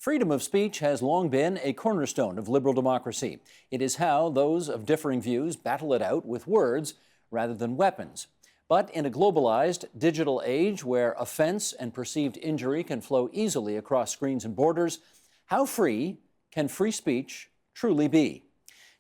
Freedom of speech has long been a cornerstone of liberal democracy. It is how those of differing views battle it out with words rather than weapons. But in a globalized digital age where offense and perceived injury can flow easily across screens and borders, how free can free speech truly be?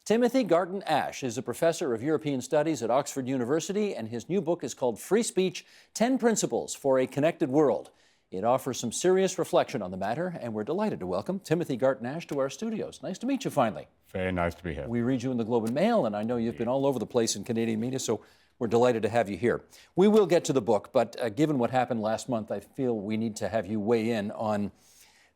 Timothy Garton Ash is a professor of European Studies at Oxford University, and his new book is called Free Speech: 10 Principles for a Connected World. It offers some serious reflection on the matter, and we're delighted to welcome Timothy Garton Ash to our studios. Nice to meet you finally. Very nice to be here. We read you in the Globe and Mail, and I know you've been all over the place in Canadian media, so we're delighted to have you here. We will get to the book, but given what happened last month, I feel we need to have you weigh in on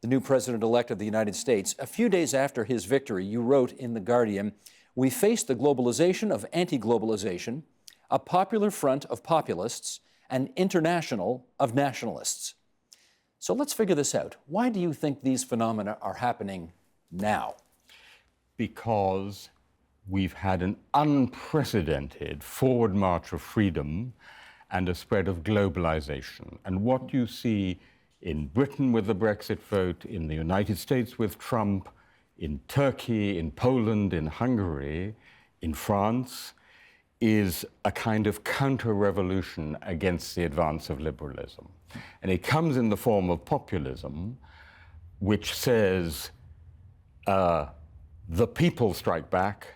the new president-elect of the United States. A few days after his victory, you wrote in The Guardian, "We face the globalization of anti-globalization, a popular front of populists, an international of nationalists." So let's figure this out. Why do you think these phenomena are happening now? Because we've had an unprecedented forward march of freedom and a spread of globalization. And what you see in Britain with the Brexit vote, in the United States with Trump, in Turkey, in Poland, in Hungary, in France, is a kind of counter-revolution against the advance of liberalism. And it comes in the form of populism, which says, the people strike back,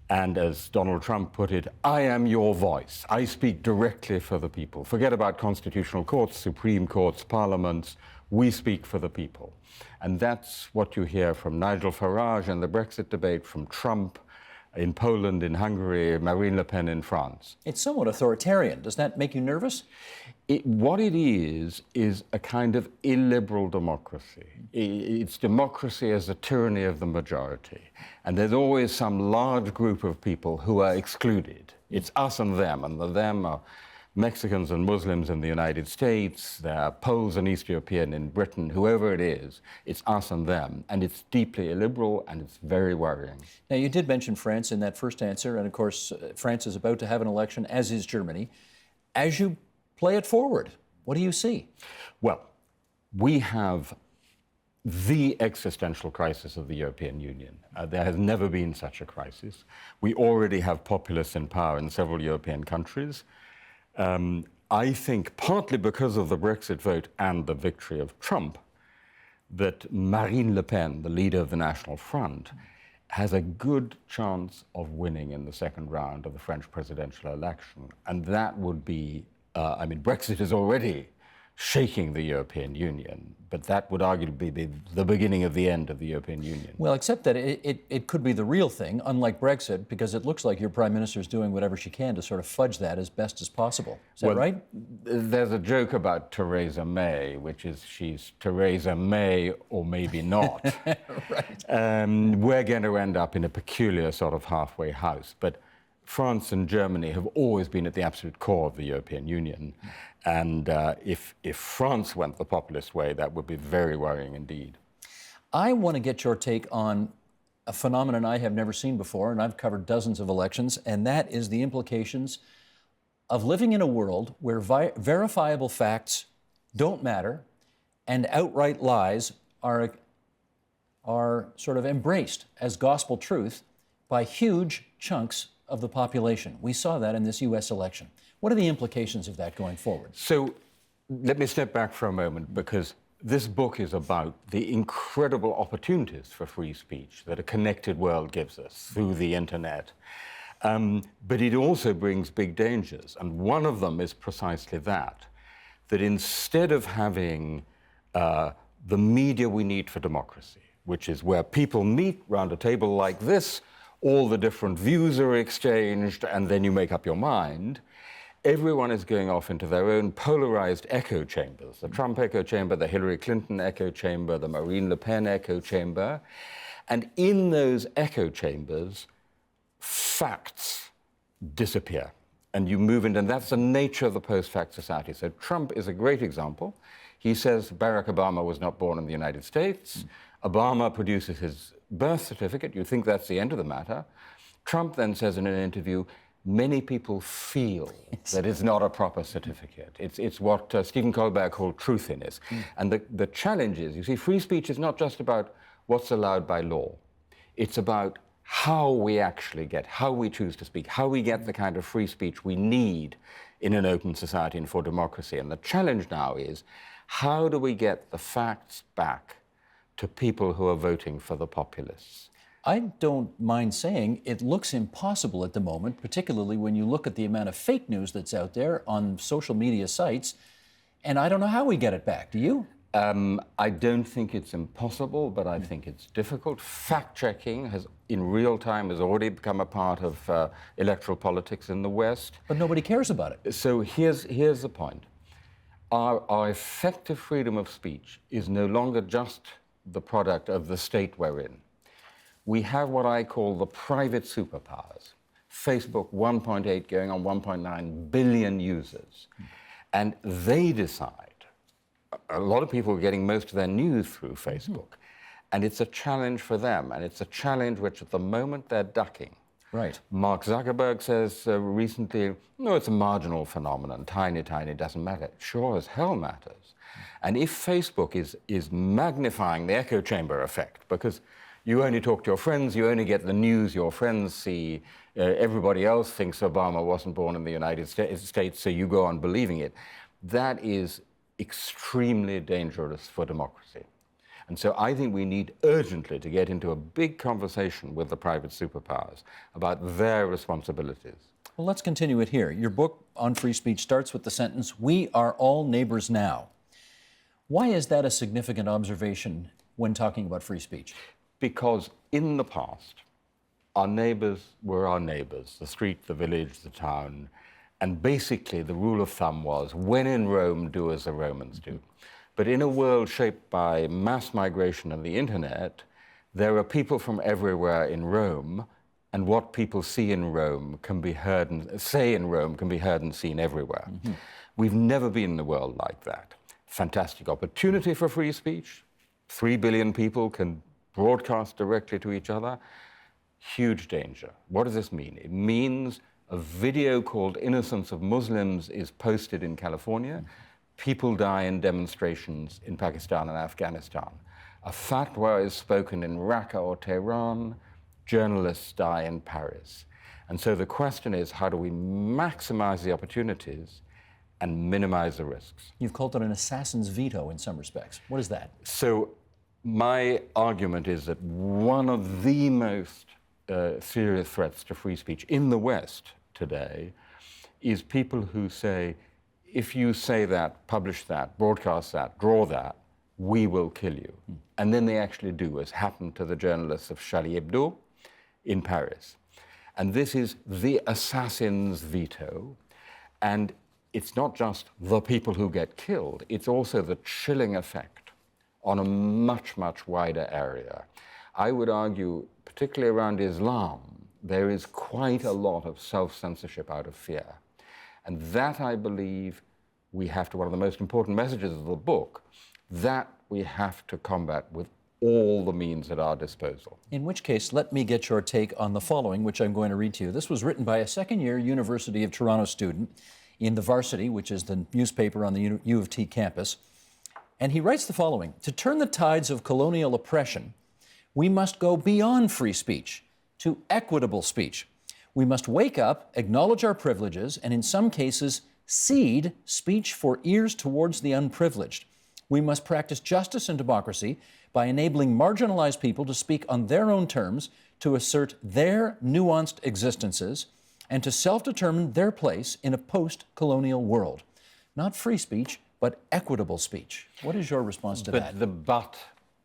and as Donald Trump put it, I am your voice. I speak directly for the people. Forget about constitutional courts, Supreme Courts, parliaments. We speak for the people. And that's what you hear from Nigel Farage in the Brexit debate, from Trump in Poland, in Hungary, Marine Le Pen in France. It's somewhat authoritarian. Does that make you nervous? What it is a kind of illiberal democracy. It's democracy as a tyranny of the majority. And there's always some large group of people who are excluded. It's us and the them are Mexicans and Muslims in the United States, there are Poles and East European in Britain, whoever it is, it's us and them. And it's deeply illiberal, and it's very worrying. Now, you did mention France in that first answer, and of course, France is about to have an election, as is Germany. As you play it forward, what do you see? Well, we have the existential crisis of the European Union. There has never been such a crisis. We already have populists in power in several European countries. I think partly because of the Brexit vote and the victory of Trump, that Marine Le Pen, the leader of the National Front, has a good chance of winning in the second round of the French presidential election. And that would be, Brexit is already shaking the European Union, but that would arguably be the beginning of the end of the European Union. Well, except that it could be the real thing, unlike Brexit, because it looks like your Prime Minister is doing whatever she can to sort of fudge that as best as possible. Is that right? There's a joke about Theresa May, which is she's Theresa May or maybe not. Right. We're going to end up in a peculiar sort of halfway house. But France and Germany have always been at the absolute core of the European Union. And if France went the populist way, that would be very worrying indeed. I want to get your take on a phenomenon I have never seen before, and I've covered dozens of elections, and that is the implications of living in a world where verifiable facts don't matter and outright lies are sort of embraced as gospel truth by huge chunks of the population. We saw that in this U.S. election. What are the implications of that going forward? So let me step back for a moment, because this book is about the incredible opportunities for free speech that a connected world gives us through the internet. But it also brings big dangers. And one of them is precisely that instead of having the media we need for democracy, which is where people meet round a table like this, all the different views are exchanged, and then you make up your mind, everyone is going off into their own polarized echo chambers. The Trump echo chamber, the Hillary Clinton echo chamber, the Marine Le Pen echo chamber. And in those echo chambers, facts disappear. And you move into, and that's the nature of the post-fact society. So Trump is a great example. He says Barack Obama was not born in the United States. Obama produces his birth certificate. You think that's the end of the matter. Trump then says in an interview, many people feel that it's not a proper certificate. It's what Stephen Colbert called truthiness. And the challenge is, you see, free speech is not just about what's allowed by law. It's about how we actually get, how we choose to speak, how we get the kind of free speech we need in an open society and for democracy. And the challenge now is, how do we get the facts back to people who are voting for the populists? I don't mind saying it looks impossible at the moment, particularly when you look at the amount of fake news that's out there on social media sites, and I don't know how we get it back. Do you? I don't think it's impossible, but I think it's difficult. Fact-checking has, in real time, has already become a part of electoral politics in the West. But nobody cares about it. So here's the point. Our effective freedom of speech is no longer just the product of the state we're in. We have what I call the private superpowers. Facebook, 1.8 going on 1.9 billion users. And they decide. A lot of people are getting most of their news through Facebook. And it's a challenge for them. And it's a challenge which at the moment they're ducking. Right. Mark Zuckerberg says recently, no, it's a marginal phenomenon, tiny, doesn't matter. It sure as hell matters. And if Facebook is magnifying the echo chamber effect, because you only talk to your friends, you only get the news your friends see, everybody else thinks Obama wasn't born in the United States, so you go on believing it, that is extremely dangerous for democracy. And so I think we need urgently to get into a big conversation with the private superpowers about their responsibilities. Well, let's continue it here. Your book on free speech starts with the sentence, "We are all neighbors now." Why is that a significant observation when talking about free speech? Because in the past, our neighbors were our neighbors, the street, the village, the town. And basically, the rule of thumb was, when in Rome, do as the Romans do. But in a world shaped by mass migration and the internet, there are people from everywhere in Rome, and what people see in Rome can be heard and say in Rome can be heard and seen everywhere. We've never been in a world like that. Fantastic opportunity for free speech. 3 billion people can broadcast directly to each other. Huge danger. What does this mean? It means a video called Innocence of Muslims is posted in California. People die in demonstrations in Pakistan and Afghanistan. A fatwa is spoken in Raqqa or Tehran. Journalists die in Paris. And so the question is, how do we maximize the opportunities and minimize the risks? You've called it an assassin's veto in some respects. What is that? So my argument is that one of the most serious threats to free speech in the West today is people who say, if you say that, publish that, broadcast that, draw that, we will kill you. And then they actually do, as happened to the journalists of Charlie Hebdo in Paris. And this is the assassin's veto. And it's not just the people who get killed, it's also the chilling effect on a much, much wider area. I would argue, particularly around Islam, there is quite a lot of self-censorship out of fear. And that, I believe, we have to, one of the most important messages of the book, that we have to combat with all the means at our disposal. In which case, let me get your take on the following, which I'm going to read to you. This was written by a second-year University of Toronto student in The Varsity, which is the newspaper on the U of T campus. And he writes the following: "To turn the tides of colonial oppression, we must go beyond free speech to equitable speech. We must wake up, acknowledge our privileges, and in some cases, cede speech for ears towards the unprivileged. We must practice justice and democracy by enabling marginalized people to speak on their own terms, to assert their nuanced existences, and to self-determine their place in a post-colonial world. Not free speech, but equitable speech." What is your response to that? But the but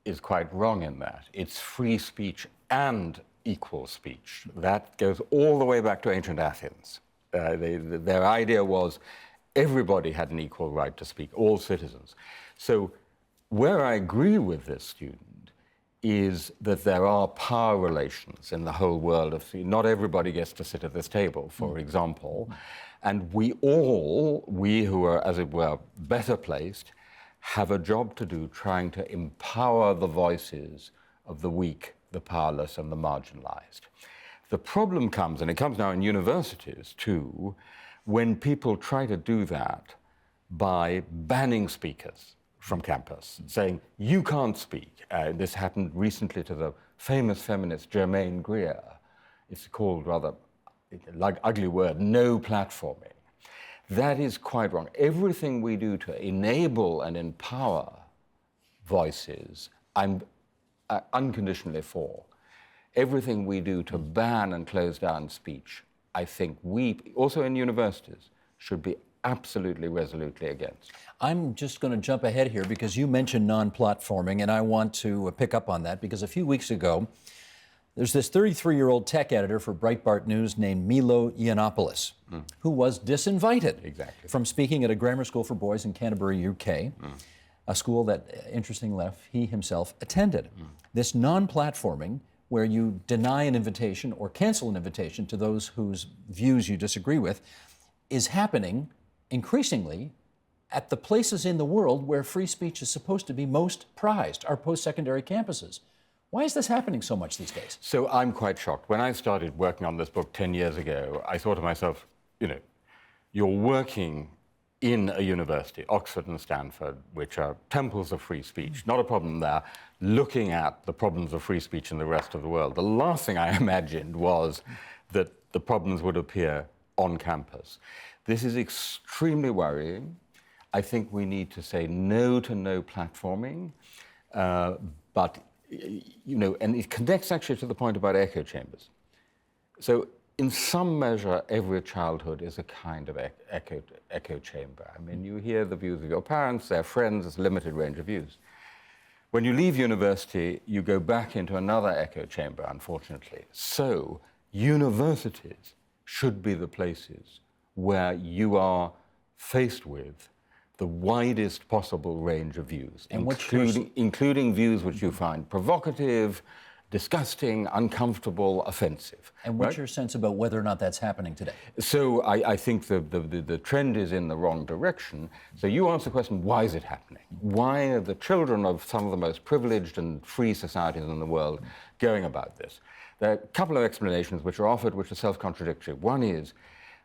is quite wrong in that. It's free speech and equal speech. That goes all the way back to ancient Athens. Their idea was everybody had an equal right to speak, all citizens. So where I agree with this student is that there are power relations in the whole world of, not everybody gets to sit at this table, for example, and we who are, as it were, better placed, have a job to do trying to empower the voices of the weak, the powerless, and the marginalized. The problem comes, and it comes now in universities too, when people try to do that by banning speakers from campus, saying, you can't speak. This happened recently to the famous feminist Germaine Greer. It's called, rather, like ugly word, no platforming. That is quite wrong. Everything we do to enable and empower voices, I'm unconditionally for. Everything we do to ban and close down speech, I think we, also in universities, should be absolutely resolutely against. I'm just going to jump ahead here because you mentioned non-platforming, and I want to pick up on that because a few weeks ago, there's this 33-year-old tech editor for Breitbart News named Milo Yiannopoulos, who was disinvited from speaking at a grammar school for boys in Canterbury, UK, a school that, interestingly enough, he himself attended. This non-platforming, where you deny an invitation or cancel an invitation to those whose views you disagree with, is happening increasingly at the places in the world where free speech is supposed to be most prized, our post-secondary campuses. Why is this happening so much these days? So I'm quite shocked. When I started working on this book 10 years ago, I thought to myself, you know, you're working in a university, Oxford and Stanford, which are temples of free speech, not a problem there, looking at the problems of free speech in the rest of the world. The last thing I imagined was that the problems would appear on campus. This is extremely worrying. I think we need to say no to no platforming, but you know, and it connects actually to the point about echo chambers. So in some measure, every childhood is a kind of echo chamber. I mean, you hear the views of your parents, their friends, there's a limited range of views. When you leave university, you go back into another echo chamber, unfortunately. So universities should be the places where you are faced with the widest possible range of views, including views which you find provocative, disgusting, uncomfortable, offensive. And what's your sense about whether or not that's happening today? So I think the trend is in the wrong direction. So you answer the question, why is it happening? Why are the children of some of the most privileged and free societies in the world going about this? There are a couple of explanations which are offered which are self-contradictory. One is,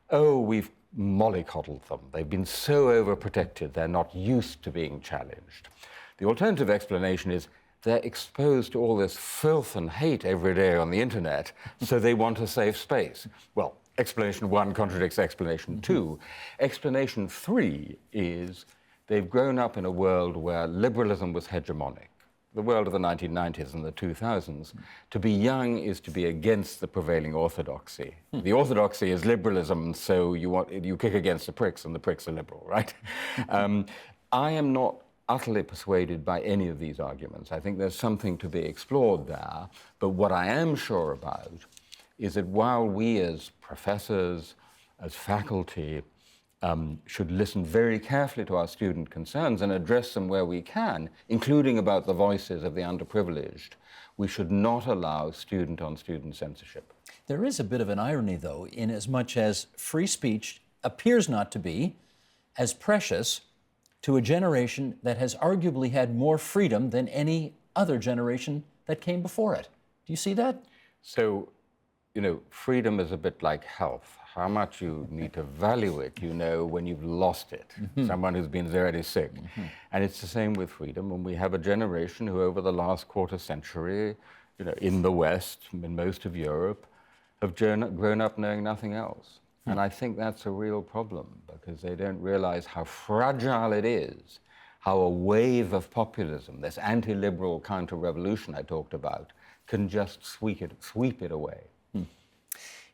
oh, we've mollycoddled them. They've been so overprotected, they're not used to being challenged. The alternative explanation is they're exposed to all this filth and hate every day on the internet, so they want a safe space. Well, explanation one contradicts explanation two. Explanation three is they've grown up in a world where liberalism was hegemonic. The world of the 1990s and the 2000s, to be young is to be against the prevailing orthodoxy. The orthodoxy is liberalism, so you kick against the pricks, and the pricks are liberal, right? I am not utterly persuaded by any of these arguments. I think there's something to be explored there, but what I am sure about is that while we as professors, as faculty, should listen very carefully to our student concerns and address them where we can, including about the voices of the underprivileged, we should not allow student-on-student censorship. There is a bit of an irony, though, in as much as free speech appears not to be as precious to a generation that has arguably had more freedom than any other generation that came before it. Do you see that? So, you know, freedom is a bit like health. How much you need to value it, you know, when you've lost it. Someone who's been very sick. And it's the same with freedom. And we have a generation who over the last quarter century, you know, in the West, in most of Europe, have grown up knowing nothing else. And I think that's a real problem because they don't realize how fragile it is, how a wave of populism, this anti-liberal counter-revolution I talked about, can just sweep it away.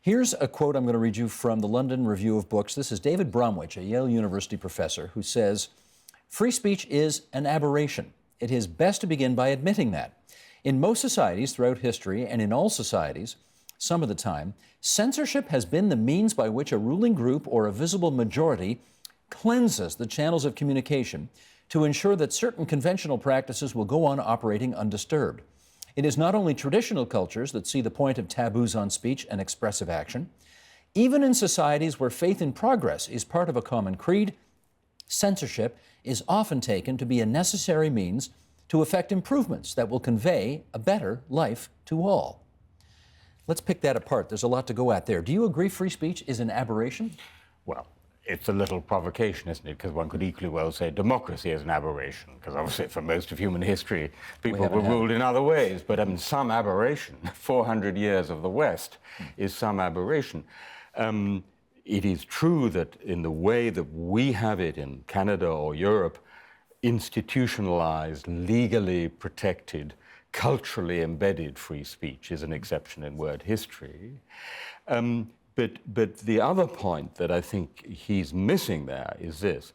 Here's a quote I'm going to read you from the London Review of Books. This is David Bromwich, a Yale University professor, who says, "Free speech is an aberration. It is best to begin by admitting that. In most societies throughout history, and in all societies, some of the time, censorship has been the means by which a ruling group or a visible majority cleanses the channels of communication to ensure that certain conventional practices will go on operating undisturbed. It is not only traditional cultures that see the point of taboos on speech and expressive action. Even in societies where faith in progress is part of a common creed, censorship is often taken to be a necessary means to effect improvements that will convey a better life to all." Let's pick that apart. There's a lot to go at there. Do you agree free speech is an aberration? Well, it's a little provocation, isn't it? Because one could equally well say democracy is an aberration, because obviously for most of human history, people were ruled in other ways. But some aberration, 400 years of the West is some aberration. It is true that in the way that we have it in Canada or Europe, institutionalized, legally protected, culturally embedded free speech is an exception in world history. But the other point that I think he's missing there is this.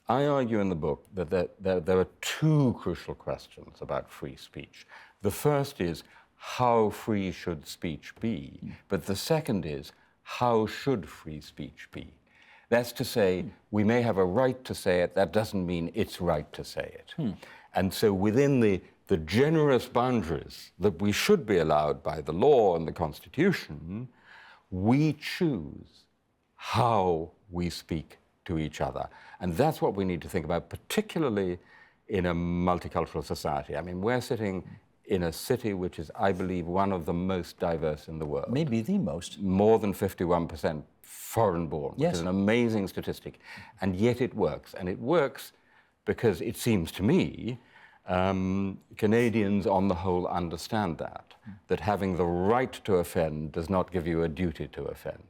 I argue in the book that there are two crucial questions about free speech. The first is, how free should speech be? But the second is, how should free speech be? That's to say, we may have a right to say it, that doesn't mean it's right to say it. And so within the generous boundaries that we should be allowed by the law and the Constitution, we choose how we speak to each other. And that's what we need to think about, particularly in a multicultural society. I mean, we're sitting in a city which is, I believe, one of the most diverse in the world. Maybe the most. More than 51% foreign-born, which is an amazing statistic. And yet it works. And it works because it seems to me Canadians on the whole understand that having the right to offend does not give you a duty to offend.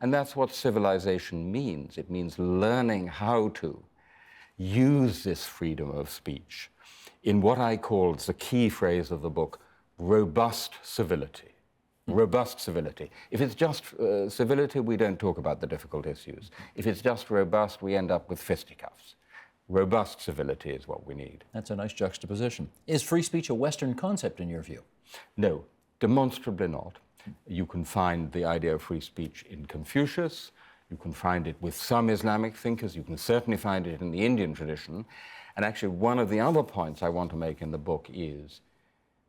And that's what civilization means. It means learning how to use this freedom of speech in what I call, it's the key phrase of the book, robust civility. Robust civility. If it's just civility, we don't talk about the difficult issues. If it's just robust, we end up with fisticuffs. Robust civility is what we need. That's a nice juxtaposition. Is free speech a Western concept in your view? No, demonstrably not. You can find the idea of free speech in Confucius. You can find it with some Islamic thinkers. You can certainly find it in the Indian tradition. And actually, one of the other points I want to make in the book is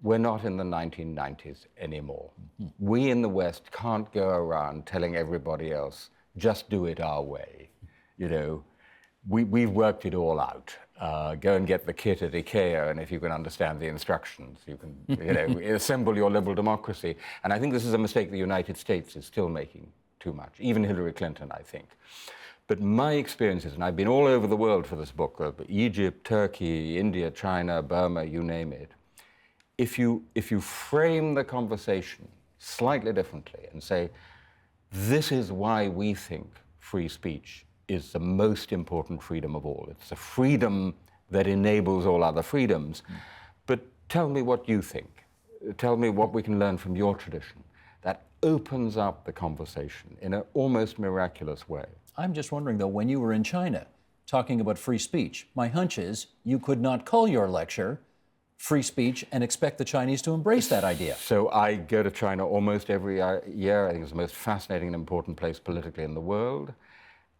we're not in the 1990s anymore. We in the West can't go around telling everybody else, just do it our way. You know, we've worked it all out. Go and get the kit at IKEA, and if you can understand the instructions, you can assemble your liberal democracy. And I think this is a mistake the United States is still making too much, even Hillary Clinton, I think. But my experiences, and I've been all over the world for this book, Egypt, Turkey, India, China, Burma, you name it. If you frame the conversation slightly differently and say, this is why we think free speech is the most important freedom of all. It's a freedom that enables all other freedoms. But tell me what you think. Tell me what we can learn from your tradition. That opens up the conversation in an almost miraculous way. I'm just wondering, though, when you were in China talking about free speech, my hunch is you could not call your lecture free speech and expect the Chinese to embrace that idea. So I go to China almost every year. I think it's the most fascinating and important place politically in the world.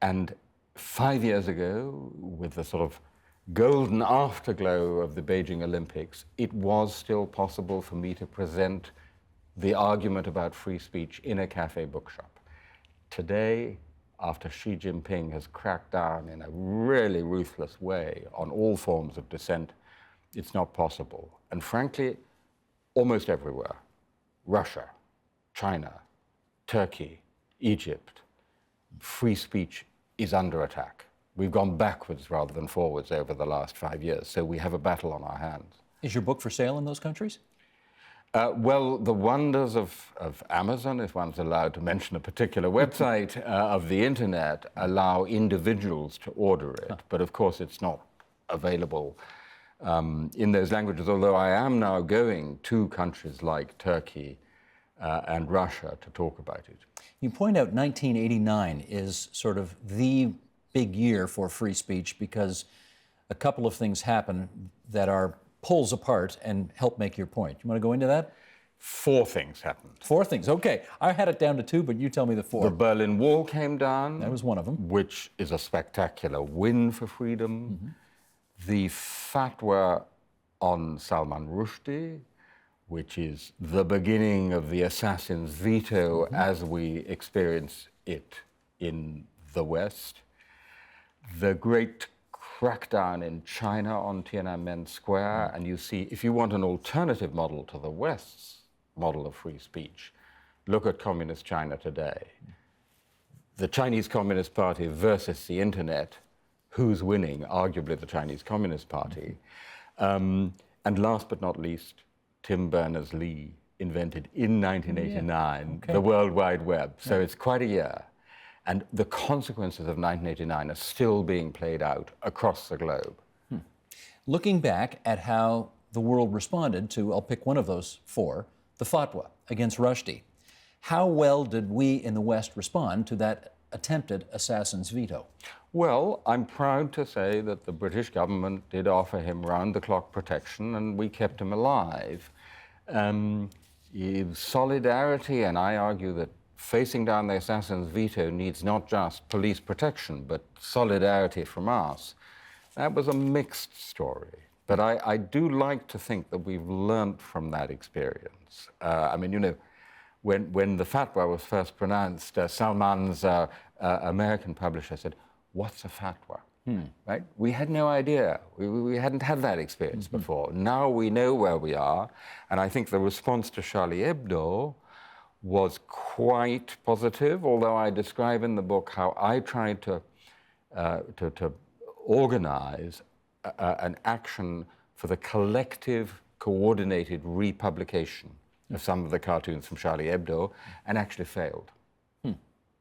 And 5 years ago, with the sort of golden afterglow of the Beijing Olympics, it was still possible for me to present the argument about free speech in a cafe bookshop. Today, after Xi Jinping has cracked down in a really ruthless way on all forms of dissent, it's not possible. And frankly, almost everywhere, Russia, China, Turkey, Egypt, free speech is under attack. We've gone backwards rather than forwards over the last 5 years, so we have a battle on our hands. Is your book for sale in those countries? Well, the wonders of Amazon, if one's allowed to mention a particular website of the internet, allow individuals to order it. But of course, it's not available in those languages, although I am now going to countries like Turkey and Russia to talk about it. You point out 1989 is sort of the big year for free speech because a couple of things happen that are pulls apart and help make your point. You want to go into that? 4 things happened. 4 things, okay. I had it down to 2, but you tell me the 4. The Berlin Wall came down. That was one of them. Which is a spectacular win for freedom. The fatwa on Salman Rushdie, which is the beginning of the assassin's veto as we experience it in the West. The great crackdown in China on Tiananmen Square, and you see, if you want an alternative model to the West's model of free speech, look at Communist China today. The Chinese Communist Party versus the internet, who's winning? Arguably the Chinese Communist Party. And last but not least, Tim Berners-Lee invented in 1989 the World Wide Web. So it's quite a year. And the consequences of 1989 are still being played out across the globe. Looking back at how the world responded to, I'll pick one of those four, the fatwa against Rushdie. How well did we in the West respond to that attempted assassin's veto? Well, I'm proud to say that the British government did offer him round-the-clock protection, and we kept him alive. Solidarity, and I argue that facing down the assassin's veto needs not just police protection, but solidarity from us. That was a mixed story. But I do like to think that we've learnt from that experience. I mean, you know, when the fatwa was first pronounced, Salman's American publisher said, "What's a fatwa?" Right? We had no idea. We hadn't had that experience before. Now we know where we are, and I think the response to Charlie Hebdo was quite positive, although I describe in the book how I tried to organize an action for the collective, coordinated republication of some of the cartoons from Charlie Hebdo, and actually failed.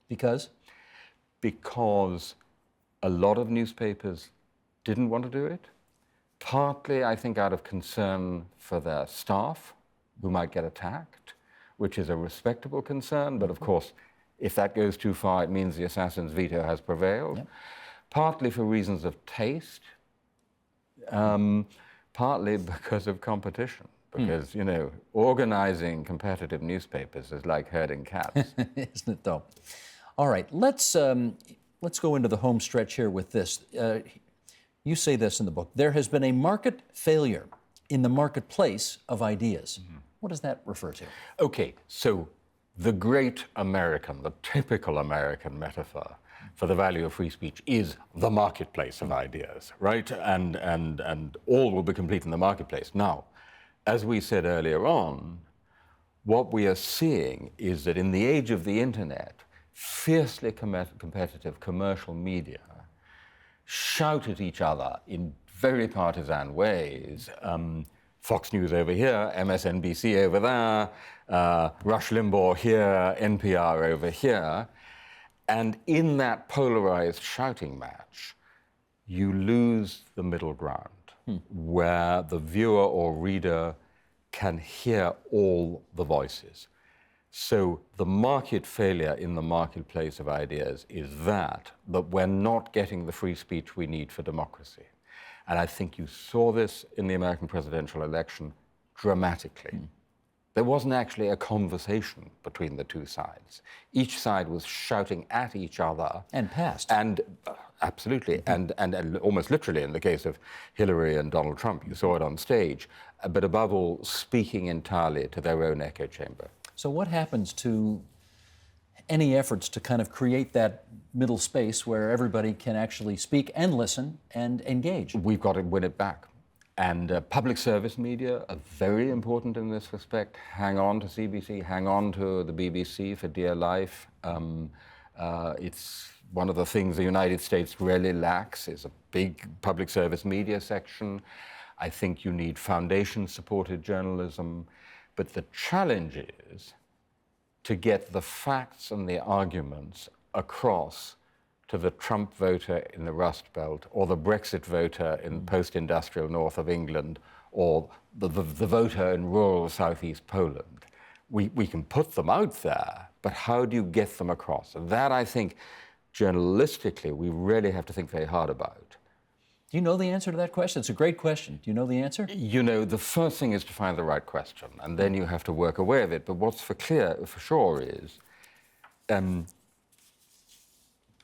Because? Because a lot of newspapers didn't want to do it, partly, I think, out of concern for their staff, who might get attacked, which is a respectable concern, but of course, if that goes too far, it means the assassin's veto has prevailed. Yep. Partly for reasons of taste, partly because of competition. Because, you know, organizing competitive newspapers is like herding cats. Isn't it, though? All right, let's go into the home stretch here with this. You say this in the book: there has been a market failure in the marketplace of ideas. What does that refer to? Okay, so the great American, the typical American metaphor for the value of free speech is the marketplace of ideas, right? And all will be complete in the marketplace. Now, as we said earlier on, what we are seeing is that in the age of the internet, fiercely competitive commercial media shout at each other in very partisan ways. Fox News over here, MSNBC over there, Rush Limbaugh here, NPR over here. And in that polarized shouting match, you lose the middle ground, where the viewer or reader can hear all the voices. So the market failure in the marketplace of ideas is that we're not getting the free speech we need for democracy. And I think you saw this in the American presidential election dramatically. There wasn't actually a conversation between the two sides. Each side was shouting at each other. And passed. And absolutely, and almost literally in the case of Hillary and Donald Trump, you saw it on stage, but above all, speaking entirely to their own echo chamber. So what happens to any efforts to kind of create that middle space where everybody can actually speak and listen and engage? We've got to win it back. And public service media are very important in this respect. Hang on to CBC, hang on to the BBC for dear life. It's one of the things the United States really lacks is a big public service media section. I think you need foundation-supported journalism. But the challenge is to get the facts and the arguments across to the Trump voter in the Rust Belt, or the Brexit voter in post-industrial north of England, or the voter in rural southeast Poland. We can put them out there, but how do you get them across? And that, I think, journalistically, we really have to think very hard about. Do you know the answer to that question? It's a great question. Do you know the answer? You know, the first thing is to find the right question, and then you have to work away with it. But what's for sure is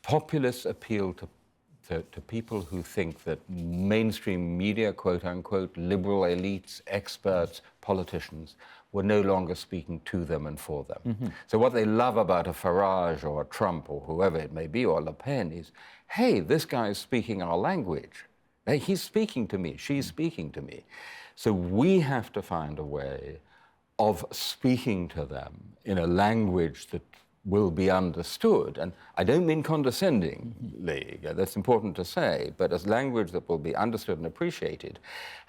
populist appeal to people who think that mainstream media, quote unquote, liberal elites, experts, politicians, were no longer speaking to them and for them. So what they love about a Farage or a Trump or whoever it may be, or Le Pen, is, hey, this guy is speaking our language. He's speaking to me, she's speaking to me. So we have to find a way of speaking to them in a language that will be understood. And I don't mean condescendingly, that's important to say, but as language that will be understood and appreciated.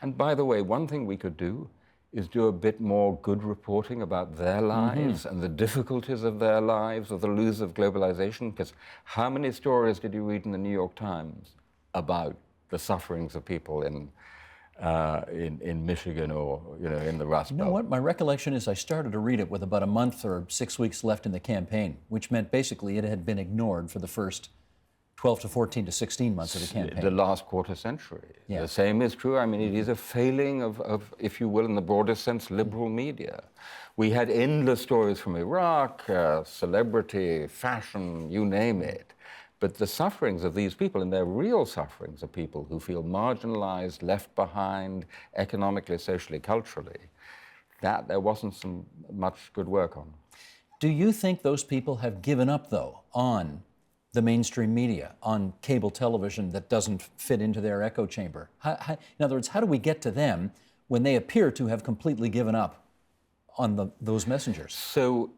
And by the way, one thing we could do is do a bit more good reporting about their lives and the difficulties of their lives, or the lose of globalization. Because how many stories did you read in the New York Times about the sufferings of people in Michigan, or in the Rust Belt? You know what? My recollection is I started to read it with about a month or 6 weeks left in the campaign, which meant basically it had been ignored for the first 12 to 14 to 16 months of the campaign. The last quarter century. Yeah. The same is true. I mean, it is a failing of, if you will, in the broadest sense, liberal media. We had endless stories from Iraq, celebrity, fashion, you name it. But the sufferings of these people, and they're real sufferings of people who feel marginalized, left behind, economically, socially, culturally, that there wasn't much good work on. Do you think those people have given up, though, on the mainstream media, on cable television that doesn't fit into their echo chamber? In other words, how do we get to them when they appear to have completely given up on those messengers? So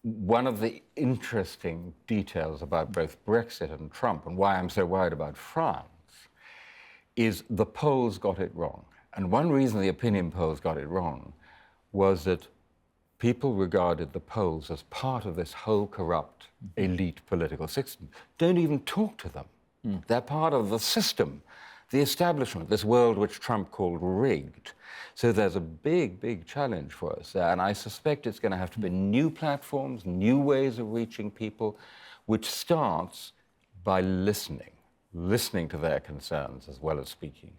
one of the interesting details about both Brexit and Trump, and why I'm so worried about France, is the polls got it wrong. And one reason the opinion polls got it wrong was that people regarded the polls as part of this whole corrupt elite political system. Don't even talk to them. They're part of the system, the establishment, this world which Trump called rigged. So there's a big, big challenge for us there. And I suspect it's going to have to be new platforms, new ways of reaching people, which starts by listening to their concerns as well as speaking.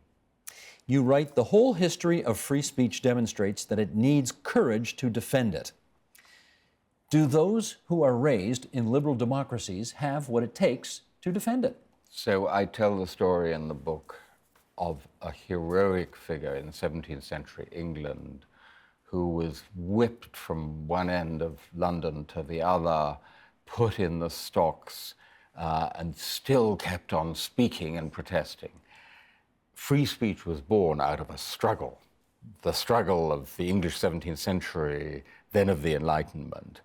You write, the whole history of free speech demonstrates that it needs courage to defend it. Do those who are raised in liberal democracies have what it takes to defend it? So I tell the story in the book of a heroic figure in 17th century England who was whipped from one end of London to the other, put in the stocks, and still kept on speaking and protesting. Free speech was born out of a struggle, the struggle of the English 17th century, then of the Enlightenment.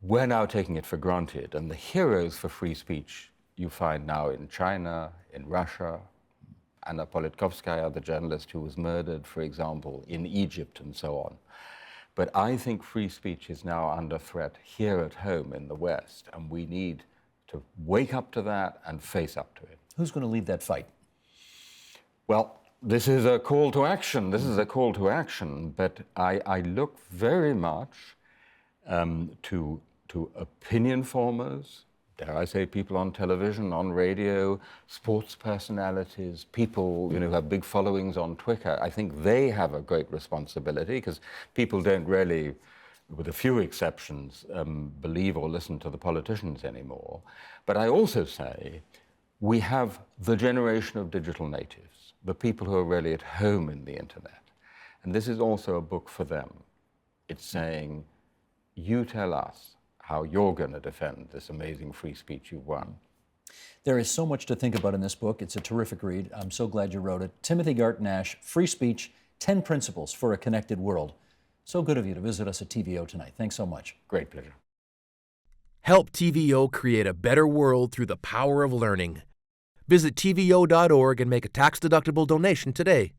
We're now taking it for granted, and the heroes for free speech you find now in China, in Russia, Anna Politkovskaya, the journalist who was murdered, for example, in Egypt and so on. But I think free speech is now under threat here at home in the West, and we need to wake up to that and face up to it. Who's going to lead that fight? Well, this is a call to action. But I look very much to opinion formers, dare I say, people on television, on radio, sports personalities, people who have big followings on Twitter. I think they have a great responsibility, because people don't really, with a few exceptions, believe or listen to the politicians anymore. But I also say we have the generation of digital natives, the people who are really at home in the internet. And this is also a book for them. It's saying, you tell us how you're going to defend this amazing free speech you've won. There is so much to think about in this book. It's a terrific read. I'm so glad you wrote it. Timothy Garton Ash, Free Speech, 10 Principles for a Connected World. So good of you to visit us at TVO tonight. Thanks so much. Great pleasure. Help TVO create a better world through the power of learning. Visit TVO.org and make a tax-deductible donation today.